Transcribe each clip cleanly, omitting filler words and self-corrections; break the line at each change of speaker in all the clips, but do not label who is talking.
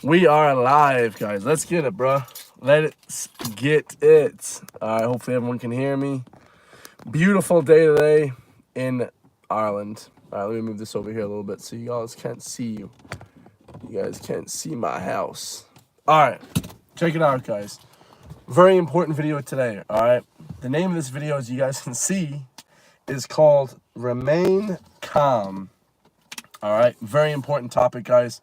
We are live, guys. Let's get it, bro. Let's get it. All right, hopefully everyone can hear me. Beautiful day today in Ireland. All right, let me move this over here a little bit so you guys can't see you. You guys can't see my house. All right, check it out, guys. Very important video today, all right? The name of this video, as you guys can see, is called Remain Calm. All right, very important topic, guys.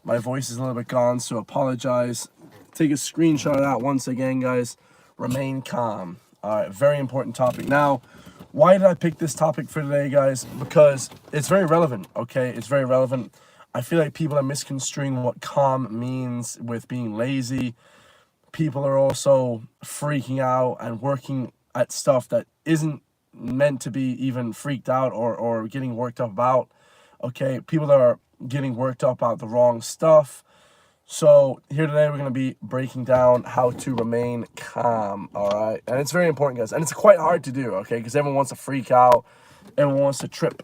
My voice is a little bit gone, so apologize. Take a screenshot of that once again, guys. Remain calm. All right, very important topic. Now, why did I pick this topic for today, guys? Because it's very relevant, okay? It's very relevant. I feel like people are misconstruing what calm means with being lazy. People are also freaking out and working at stuff that isn't meant to be even freaked out or getting worked up about. Okay, people are getting worked up about the wrong stuff. So here today we're going to be breaking down how to remain calm, all right? And it's very important, guys. And it's quite hard to do, okay? Because everyone wants to freak out. Everyone wants to trip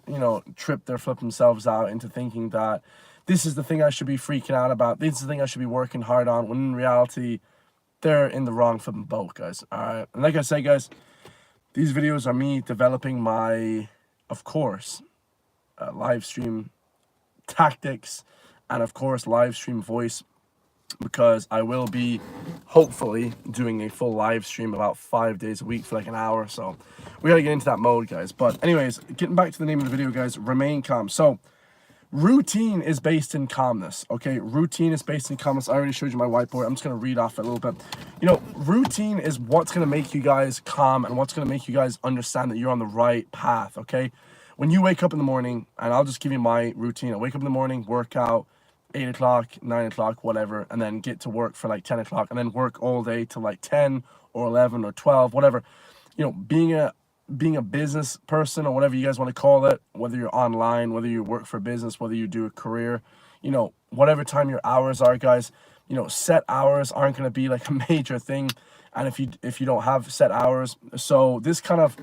their flip themselves out into thinking that this is the thing I should be freaking out about. This is the thing I should be working hard on, when in reality, they're in the wrong flipping boat, guys, all right? And like I say, guys, these videos are me developing my, of course, live stream tactics and of course live stream voice, because I will be hopefully doing a full live stream about 5 days a week for like an hour. So we got to get into that mode, guys. But anyways, getting back to the name of the video, guys, remain calm. So routine is based in calmness, okay? Routine is based in calmness. I already showed you my whiteboard. I'm just going to read off it a little bit. You know, routine is what's going to make you guys calm and what's going to make you guys understand that you're on the right path, okay? When you wake up in the morning, and I'll just give you my routine. I wake up in the morning, work out, 8 o'clock, 9 o'clock, whatever, and then get to work for like 10 o'clock, and then work all day till like 10 or 11 or 12, whatever. You know, being a business person or whatever you guys want to call it, whether you're online, whether you work for business, whether you do a career, you know, whatever time your hours are, guys, you know, set hours aren't going to be like a major thing. And if you don't have set hours, so this kind of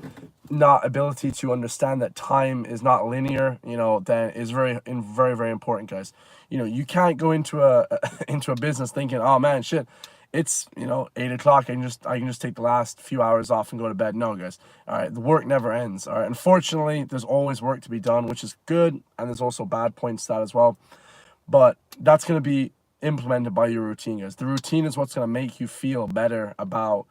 not ability to understand that time is not linear, you know, then is very important, guys. You know, you can't go into a into a business thinking, oh man, shit, it's, you know, 8 o'clock. I can just take the last few hours off and go to bed. No, guys. All right, the work never ends. All right, unfortunately, there's always work to be done, which is good, and there's also bad points to that as well. But that's gonna be implemented by your routine, guys. The routine is what's going to make you feel better about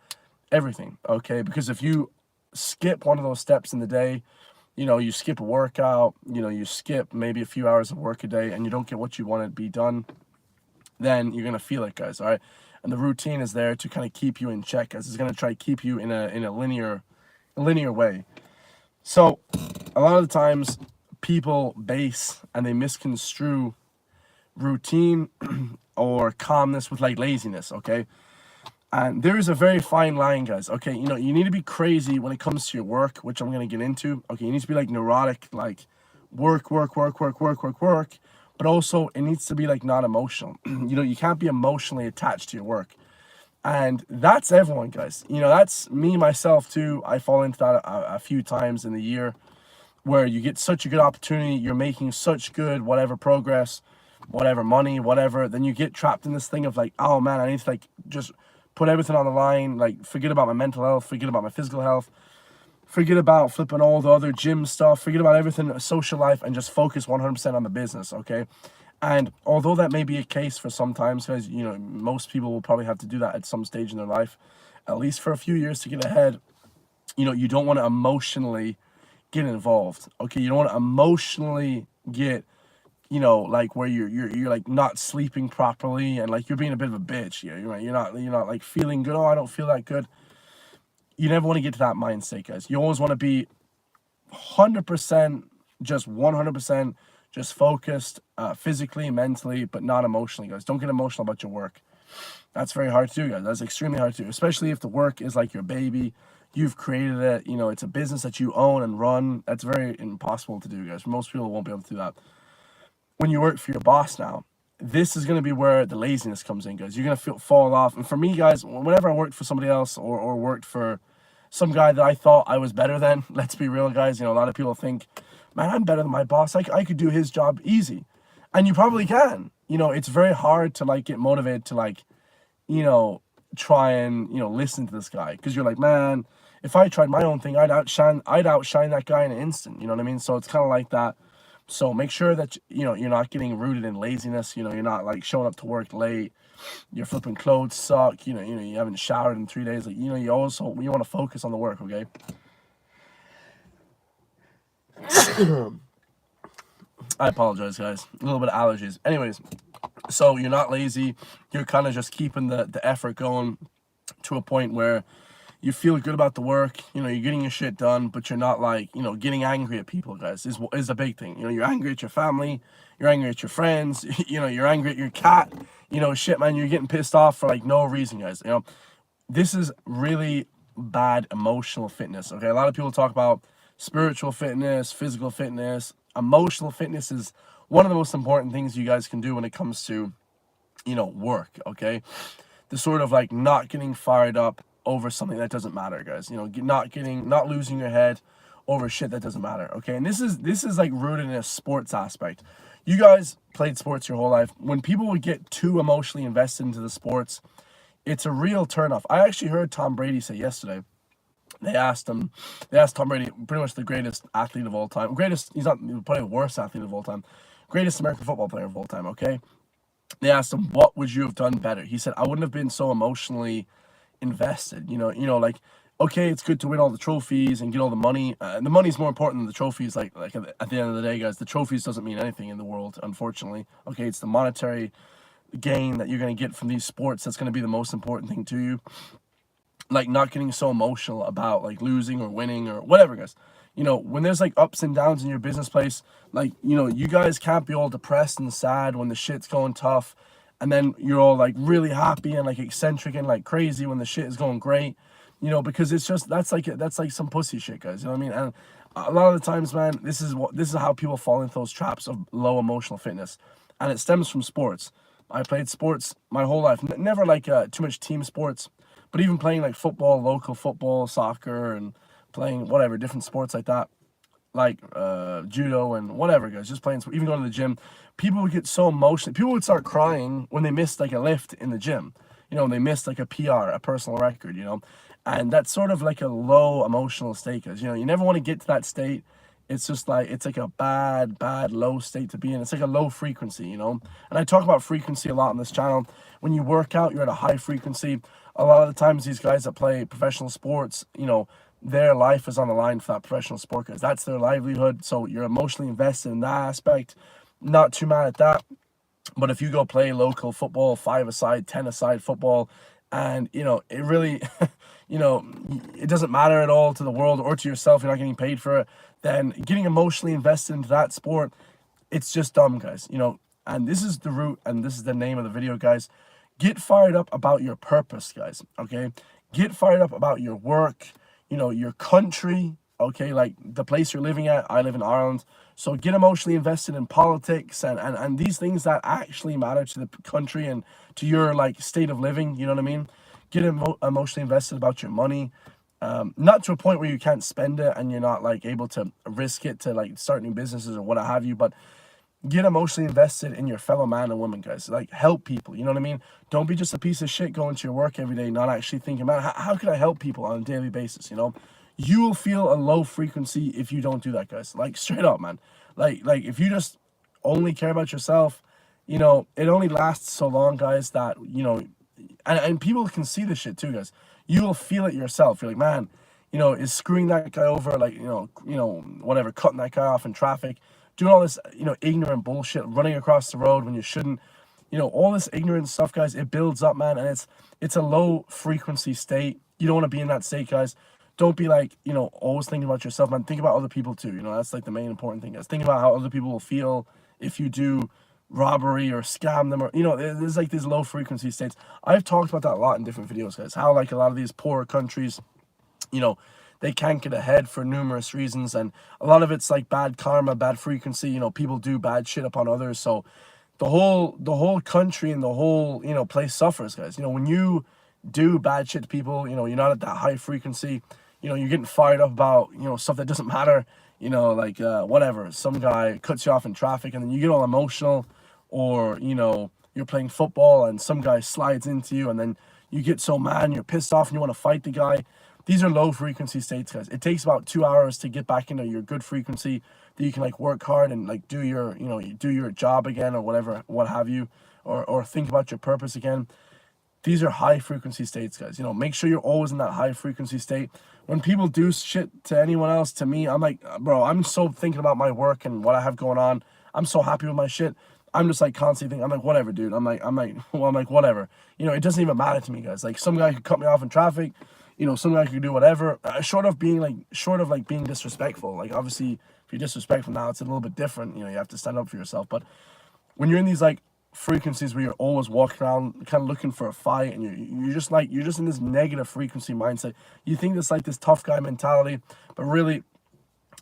everything, okay? Because if you skip one of those steps in the day, you know, you skip a workout, you know, you skip maybe a few hours of work a day and you don't get what you want to be done, then you're going to feel it, guys, all right? And the routine is there to kind of keep you in check, guys. It's going to try to keep you in a linear way. So a lot of the times people base and they misconstrue routine or calmness with like laziness, okay? And there is a very fine line, guys, okay? You know, you need to be crazy when it comes to your work, which I'm going to get into, okay? You need to be like neurotic, like work, but also it needs to be like not emotional. You know, you can't be emotionally attached to your work. And that's everyone, guys. You know, that's me, myself too. I fall into that a few times in the year, where you get such a good opportunity, you're making such good whatever progress, whatever money, whatever, then you get trapped in this thing of like, oh man, I need to like just put everything on the line, like forget about my mental health, forget about my physical health, forget about flipping all the other gym stuff, forget about everything, social life, and just focus 100% on the business, okay? And although that may be a case for sometimes, because, you know, most people will probably have to do that at some stage in their life, at least for a few years to get ahead, you know, you don't want to emotionally get involved, okay? You don't want to emotionally get, you know, like where you're like not sleeping properly and like you're being a bit of a bitch. Yeah, you're not like feeling good. Oh, I don't feel that good. You never want to get to that mindset, guys. You always want to be 100%, just 100%, just focused physically, mentally, but not emotionally, guys. Don't get emotional about your work. That's very hard to do, guys. That's extremely hard to do, especially if the work is like your baby. You've created it. You know, it's a business that you own and run. That's very impossible to do, guys. Most people won't be able to do that. When you work for your boss now, this is going to be where the laziness comes in, guys. You're going to fall off. And for me, guys, whenever I worked for somebody else or worked for some guy that I thought I was better than, let's be real, guys, you know, a lot of people think, man, I'm better than my boss. I could do his job easy. And you probably can. you know, it's very hard to like get motivated to like, you know, try and, you know, listen to this guy, because you're like, man, if I tried my own thing, I'd outshine that guy in an instant. You know what I mean? So it's kind of like that. So make sure that, you know, you're not getting rooted in laziness. You know, you're not like showing up to work late. Your flipping clothes suck. You know, you haven't showered in 3 days. Like, you know, you want to focus on the work. Okay. I apologize, guys. A little bit of allergies. Anyways, so you're not lazy. You're kind of just keeping the effort going to a point where you feel good about the work. You know, you're getting your shit done, but you're not like, you know, getting angry at people, guys, is a big thing. You know, you're angry at your family, you're angry at your friends, you know, you're angry at your cat, you know, shit, man, you're getting pissed off for like no reason, guys. You know, this is really bad emotional fitness. Okay, a lot of people talk about spiritual fitness, physical fitness. Emotional fitness is one of the most important things you guys can do when it comes to, you know, work. Okay, the sort of like not getting fired up over something that doesn't matter, guys. You know, not losing your head over shit that doesn't matter. Okay, and this is like rooted in a sports aspect. You guys played sports your whole life. When people would get too emotionally invested into the sports, it's a real turnoff. I actually heard Tom Brady say yesterday. They asked Tom Brady, pretty much the greatest athlete of all time. He's not probably the worst athlete of all time. Greatest American football player of all time. Okay, they asked him, what would you have done better? He said, I wouldn't have been so emotionally invested. Like, okay, it's good to win all the trophies and get all the money. The money's more important than the trophies. Like at the end of the day, guys, the trophies doesn't mean anything in the world, unfortunately. Okay, it's the monetary gain that you're going to get from these sports that's going to be the most important thing to you. Like, not getting so emotional about like losing or winning or whatever, guys. You know, when there's like ups and downs in your business place, like, you know, you guys can't be all depressed and sad when the shit's going tough, and then you're all like really happy and like eccentric and like crazy when the shit is going great. You know, because it's just that's like some pussy shit, guys. You know what I mean? And a lot of the times, man, this is how people fall into those traps of low emotional fitness, and it stems from sports. I played sports my whole life, never like too much team sports, but even playing like football, local football, soccer, and playing whatever different sports like that, like judo and whatever, guys. Just playing, even going to the gym, people would get so emotional. People would start crying when they missed like a lift in the gym. You know, they missed like a PR, a personal record. You know, and that's sort of like a low emotional state, because, you know, you never want to get to that state. It's just like, it's like a bad low state to be in. It's like a low frequency, you know. And I talk about frequency a lot on this channel. When you work out, you're at a high frequency. A lot of the times these guys that play professional sports, you know, their life is on the line for that professional sport, because that's their livelihood. So you're emotionally invested in that aspect. Not too mad at that. But if you go play local football, 5-a-side, 10-a-side football, and, you know, it really, you know, it doesn't matter at all to the world or to yourself, you're not getting paid for it, then getting emotionally invested into that sport, it's just dumb, guys. You know, and this is the root, and this is the name of the video, guys. Get fired up about your purpose, guys, okay? Get fired up about your work, you know, your country, okay? Like the place you're living at. I live in Ireland. So get emotionally invested in politics and these things that actually matter to the country and to your, like, state of living, you know what I mean? Get emotionally invested about your money. Not to a point where you can't spend it and you're not, like, able to risk it to, like, start new businesses or what have you, but get emotionally invested in your fellow man and woman, guys. Like, help people, you know what I mean? Don't be just a piece of shit going to your work every day, not actually thinking, man, how can I help people on a daily basis, you know? You will feel a low frequency if you don't do that, guys. Like, straight up, man. Like if you just only care about yourself, you know, it only lasts so long, guys, that, you know, and people can see this shit too, guys. You will feel it yourself. You're like, man, you know, is screwing that guy over, like, you know, whatever, cutting that guy off in traffic, doing all this, you know, ignorant bullshit, running across the road when you shouldn't, you know, all this ignorant stuff, guys, it builds up, man, and it's a low frequency state. You don't want to be in that state, guys. Don't be like, you know, always thinking about yourself, man. Think about other people too. You know, that's like the main important thing, guys. Think about how other people will feel if you do robbery or scam them, or, you know, there's like these low frequency states. I've talked about that a lot in different videos, guys. How like a lot of these poorer countries, you know, they can't get ahead for numerous reasons, and a lot of it's like bad karma, bad frequency. You know, people do bad shit upon others, so the whole country and the whole, you know, place suffers, guys. You know, when you do bad shit to people, you know, you're not at that high frequency. You know, you're getting fired up about, you know, stuff that doesn't matter. You know, like whatever, some guy cuts you off in traffic, and then you get all emotional or you're playing football and some guy slides into you and then you get so mad and you're pissed off and you want to fight the guy. These are low frequency states, guys. It takes about 2 hours to get back into your good frequency that you can like work hard and like do your you do your job again or whatever, what have you, or think about your purpose again. These are high frequency states, guys. Make sure you're always in that high frequency state. When people do shit to anyone else, to me, I'm like, bro, I'm so thinking about my work and what I have going on. I'm so happy with my shit. I'm just like constantly thinking, I'm like, whatever, dude. I'm like, whatever. It doesn't even matter to me, guys. Like some guy could cut me off in traffic. Some guy could do whatever. Short of being disrespectful. Like obviously, if you're disrespectful now, it's a little bit different. You have to stand up for yourself. But when you're in these like frequencies where you're always walking around kind of looking for a fight and you're just in this negative frequency mindset, you think it's like this tough guy mentality, but really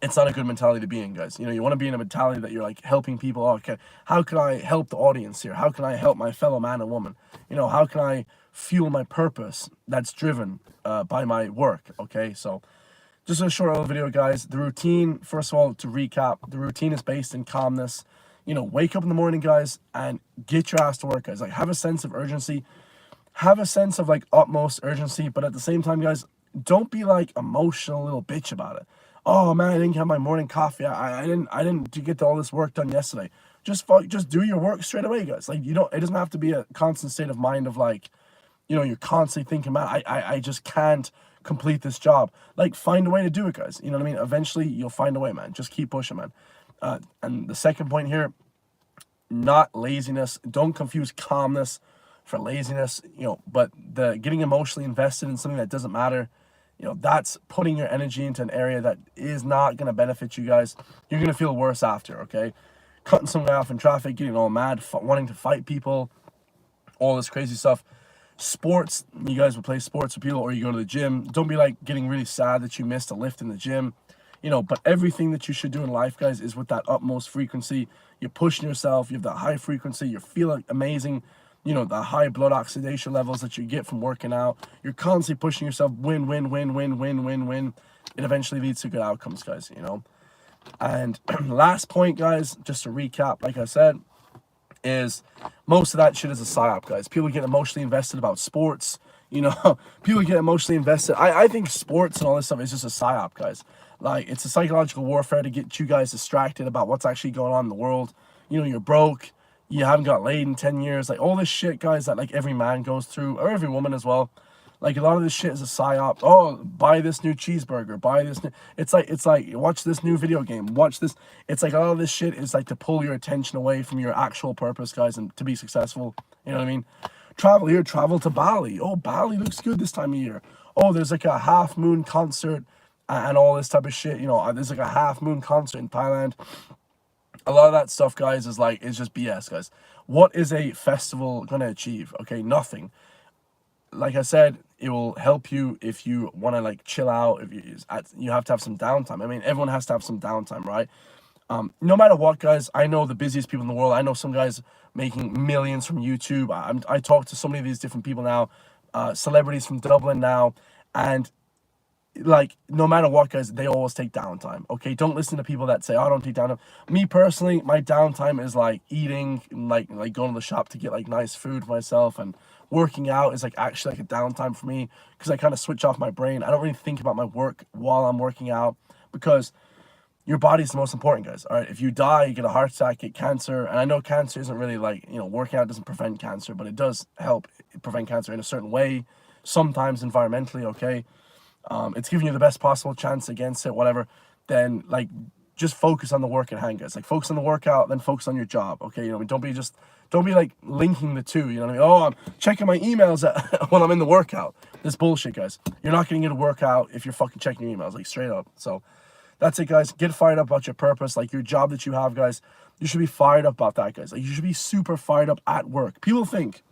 it's not a good mentality to be in, guys. You want to be in a mentality that you're like helping people. Oh, okay, how can I help the audience here? How can I help my fellow man and woman? How can I fuel my purpose that's driven by my work? Okay, so just a short little video, guys. The routine, first of all, to recap, the routine is based in calmness. Wake up in the morning, guys, and get your ass to work, guys. Like, have a sense of urgency. Have a sense of, like, utmost urgency. But at the same time, guys, don't be, like, emotional little bitch about it. Oh, man, I didn't have my morning coffee. I didn't get all this work done yesterday. Just do your work straight away, guys. Like, it doesn't have to be a constant state of mind of, like, you're constantly thinking, man, I just can't complete this job. Like, find a way to do it, guys. You know what I mean? Eventually, you'll find a way, man. Just keep pushing, man. And the second point here, not laziness. Don't confuse calmness for laziness, but the getting emotionally invested in something that doesn't matter, that's putting your energy into an area that is not going to benefit you, guys. You're going to feel worse after, okay? Cutting some guy off in traffic, getting all mad, wanting to fight people, all this crazy stuff. Sports, you guys will play sports with people or you go to the gym. Don't be like getting really sad that you missed a lift in the gym. But everything that you should do in life, guys, is with that utmost frequency. You're pushing yourself. You have that high frequency. You're feeling amazing. The high blood oxidation levels that you get from working out. You're constantly pushing yourself. Win, win, win, win, win, win, win. It eventually leads to good outcomes, guys, And last point, guys, just to recap, like I said, is most of that shit is a psyop, guys. People get emotionally invested about sports. People get emotionally invested. I think sports and all this stuff is just a psyop, guys. Like, it's a psychological warfare to get you guys distracted about what's actually going on in the world. You're broke. You haven't got laid in 10 years. Like, all this shit, guys, that, like, every man goes through, or every woman as well. Like, a lot of this shit is a psyop. Oh, buy this new cheeseburger. Buy this new... It's like, watch this new video game. Watch this. It's like a lot of this shit is, like, to pull your attention away from your actual purpose, guys, and to be successful. You know what I mean? Travel to Bali. Oh, Bali looks good this time of year. Oh, there's, like, a half-moon concert and all this type of shit. There's like a half-moon concert in Thailand. A lot of that stuff, guys, is just BS, guys. What is a festival going to achieve? Okay, nothing. Like I said, it will help you if you want to, like, chill out. If you have to have some downtime. I mean, everyone has to have some downtime, right? No matter what, guys, I know the busiest people in the world. I know some guys making millions from YouTube. I talk to so many of these different people now, celebrities from Dublin now, and like, no matter what, guys, they always take downtime. Okay, don't listen to people that say, oh, I don't take downtime. Me personally, my downtime is like eating, like going to the shop to get like nice food for myself, and working out is like actually like a downtime for me because I kind of switch off my brain. I don't really think about my work while I'm working out because your body's the most important, guys. All right, if you die, you get a heart attack, get cancer, and I know cancer isn't really like, working out doesn't prevent cancer, but it does help prevent cancer in a certain way, sometimes environmentally, okay? It's giving you the best possible chance against it, whatever. Then, like, just focus on the work at hand, guys. Like, focus on the workout, then focus on your job, okay? Don't be like linking the two, you know what I mean? Oh, I'm checking my emails when I'm in the workout. This bullshit, guys. You're not going to get a workout if you're fucking checking your emails, like, straight up. So that's it, guys. Get fired up about your purpose, like your job that you have, guys. You should be fired up about that, guys. Like, you should be super fired up at work. People think,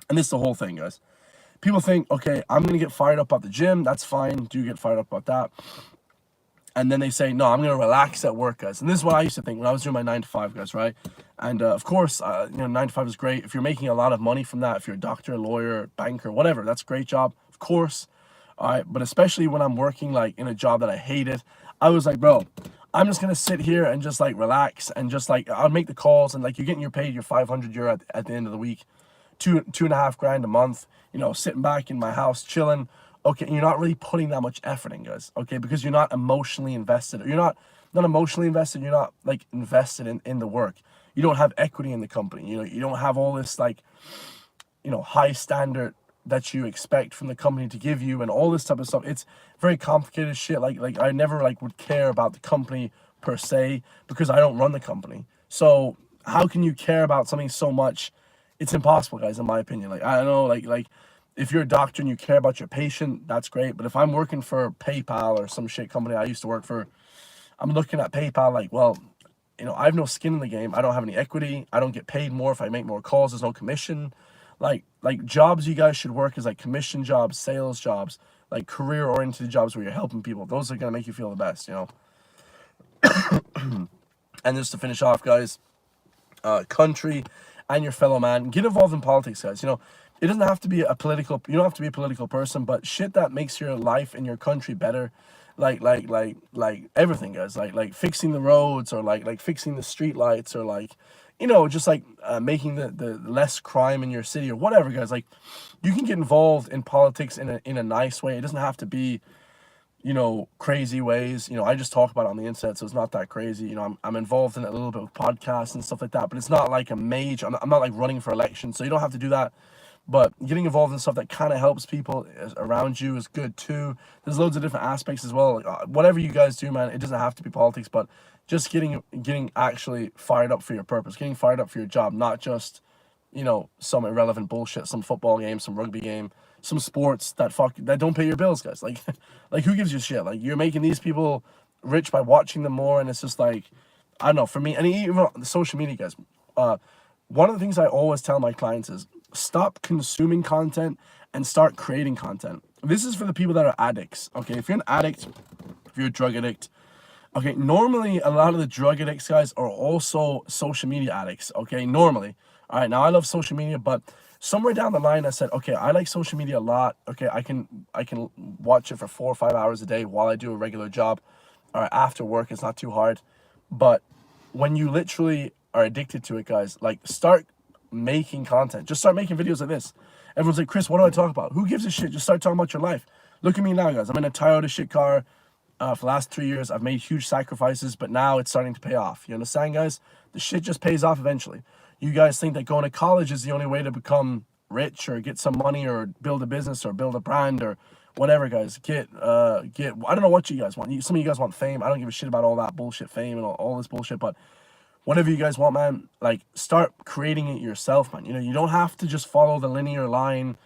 and this is the whole thing, guys. People think, okay, I'm going to get fired up at the gym. That's fine. Do get fired up about that. And then they say, no, I'm going to relax at work, guys. And this is what I used to think when I was doing my 9 to 5, guys, right? And of course, 9 to 5 is great. If you're making a lot of money from that, if you're a doctor, lawyer, banker, whatever, that's a great job, of course. All right, but especially when I'm working like in a job that I hated, I was like, bro, I'm just gonna sit here and just like relax and just like I'll make the calls and like you're getting your paid your 500 euro at the end of the week, 2.5 grand a month. You know, sitting back in my house chilling. Okay, you're not really putting that much effort in, guys. Okay, because you're not emotionally invested. You're not emotionally invested. You're not like invested in the work. You don't have equity in the company. You know, you don't have all this like, you know, high standard that you expect from the company to give you and all this type of stuff. It's very complicated shit. Like I never like would care about the company per se because I don't run the company. So how can you care about something so much? It's impossible, guys, in my opinion. Like I don't know, like if you're a doctor and you care about your patient, that's great. But if I'm working for PayPal or some shit company I used to work for, I'm looking at PayPal like, well, you know, I have no skin in the game. I don't have any equity. I don't get paid more if I make more calls. There's no commission. Like jobs you guys should work is like commission jobs, sales jobs, like career oriented jobs where you're helping people. Those are gonna make you feel the best, you know. And just to finish off, guys, country and your fellow man, get involved in politics, guys. You know, it doesn't have to be a political. You don't have to be a political person, but shit that makes your life and your country better. Like everything, guys. Like fixing the roads or like fixing the street lights or like, you know, just like making the less crime in your city or whatever, guys. Like you can get involved in politics in a nice way. It doesn't have to be, you know, crazy ways. You know, I just talk about it on the internet, so it's not that crazy. You know, I'm involved in it a little bit with podcasts and stuff like that, but it's not like a major. I'm not like running for election, so you don't have to do that. But getting involved in stuff that kind of helps people around you is good too. There's loads of different aspects as well. Like, whatever you guys do, man, it doesn't have to be politics, but just getting actually fired up for your purpose, getting fired up for your job, not just, you know, some irrelevant bullshit, some football game, some rugby game, some sports that don't pay your bills, guys. Like, like who gives you shit? Like you're making these people rich by watching them more, and it's just like, I don't know. For me, and even on the social media, guys. One of the things I always tell my clients is stop consuming content and start creating content. This is for the people that are addicts. Okay, if you're an addict, if you're a drug addict, okay, normally a lot of the drug addicts, guys, are also social media addicts. Okay, normally. All right, now I love social media, but somewhere down the line I said, okay, I like social media a lot. Okay, I can watch it for 4 or 5 hours a day while I do a regular job. All right, after work, it's not too hard. But when you literally are addicted to it, guys, like start making content. Just start making videos like this. Everyone's like, Chris, what do I talk about? Who gives a shit? Just start talking about your life. Look at me now, guys. I'm in a Toyota shit car. For the last 3 years, I've made huge sacrifices, but now it's starting to pay off. You understand, guys? The shit just pays off eventually. You guys think that going to college is the only way to become rich or get some money or build a business or build a brand or whatever, guys. I don't know what you guys want. Some of you guys want fame. I don't give a shit about all that bullshit fame and all this bullshit, but whatever you guys want, man, like start creating it yourself, man. You know, you don't have to just follow the linear line.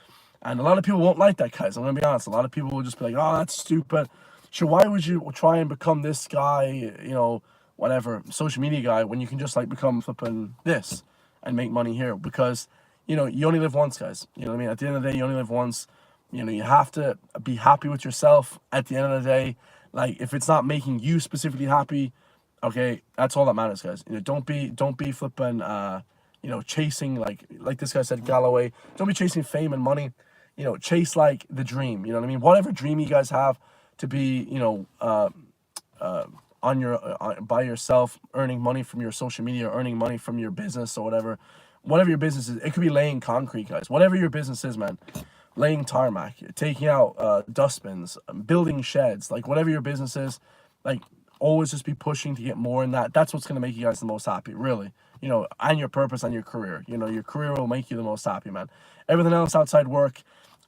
And a lot of people won't like that, guys. I'm gonna be honest. A lot of people will just be like, oh, that's stupid. So why would you try and become this guy, you know, whatever, social media guy, when you can just like become flipping this and make money here? Because, you know, you only live once, guys. You know what I mean? At the end of the day, you only live once. You know, you have to be happy with yourself at the end of the day. Like if it's not making you specifically happy, okay, that's all that matters, guys. You know, don't be flipping you know, chasing like this guy said, Galloway. Don't be chasing fame and money. You know, chase like the dream. You know what I mean? Whatever dream you guys have to be, you know, on your by yourself, earning money from your social media, earning money from your business or whatever your business is. It could be laying concrete, guys. Whatever your business is, man. Laying tarmac, taking out dustbins, building sheds, like whatever your business is, like always just be pushing to get more in that. That's what's gonna make you guys the most happy, really. You know, and your purpose and your career. You know, your career will make you the most happy, man. Everything else outside work,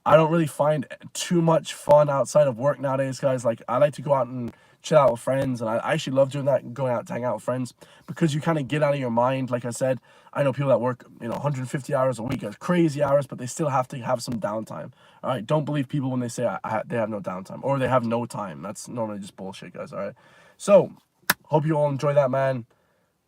I don't really find too much fun outside of work nowadays, guys. Like I like to go out and chill out with friends, and I actually love doing that, going out to hang out with friends, because you kind of get out of your mind. Like I said, I know people that work, you know, 150 hours a week, crazy hours, but they still have to have some downtime. All right, don't believe people when they say they have no downtime or they have no time. That's normally just bullshit, guys. All right, so hope you all enjoy that, man.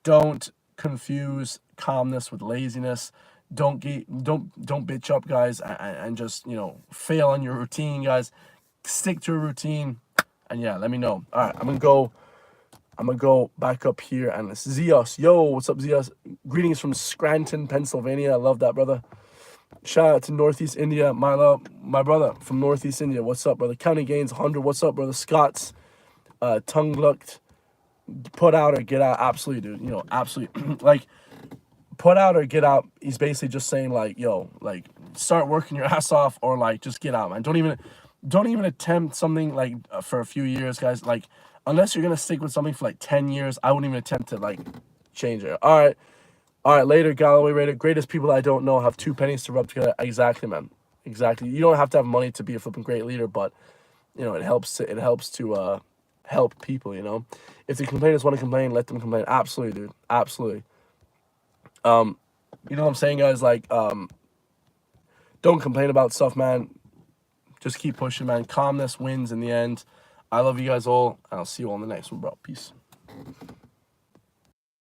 Don't confuse calmness with laziness. Don't bitch up, guys, and just, you know, fail on your routine, guys. Stick to a routine, and yeah, let me know. All right, I'm gonna go back up here, and it's Zeos. Yo, what's up, Zeos? Greetings from Scranton, Pennsylvania. I love that, brother. Shout out to Northeast India, my brother from Northeast India. What's up, brother? County Gains 100. What's up, brother? Scott's Tunglucked put out or get out. Absolutely, dude. You know, absolutely. Like, put out or get out. He's basically just saying like, yo, like, start working your ass off, or like, just get out, man. Don't even attempt something like for a few years, guys. Like, unless you're gonna stick with something for like 10 years, I wouldn't even attempt to like change it. All right. Later, Galloway Raider. Greatest people I don't know have two pennies to rub together. Exactly, man. Exactly. You don't have to have money to be a flipping great leader, but you know, it helps to help people. You know, if the complainers want to complain, let them complain. Absolutely, dude. Absolutely. You know what I'm saying, guys? Like, don't complain about stuff, man. Just keep pushing, man. Calmness wins in the end. I love you guys all, and I'll see you all in the next one, bro. Peace.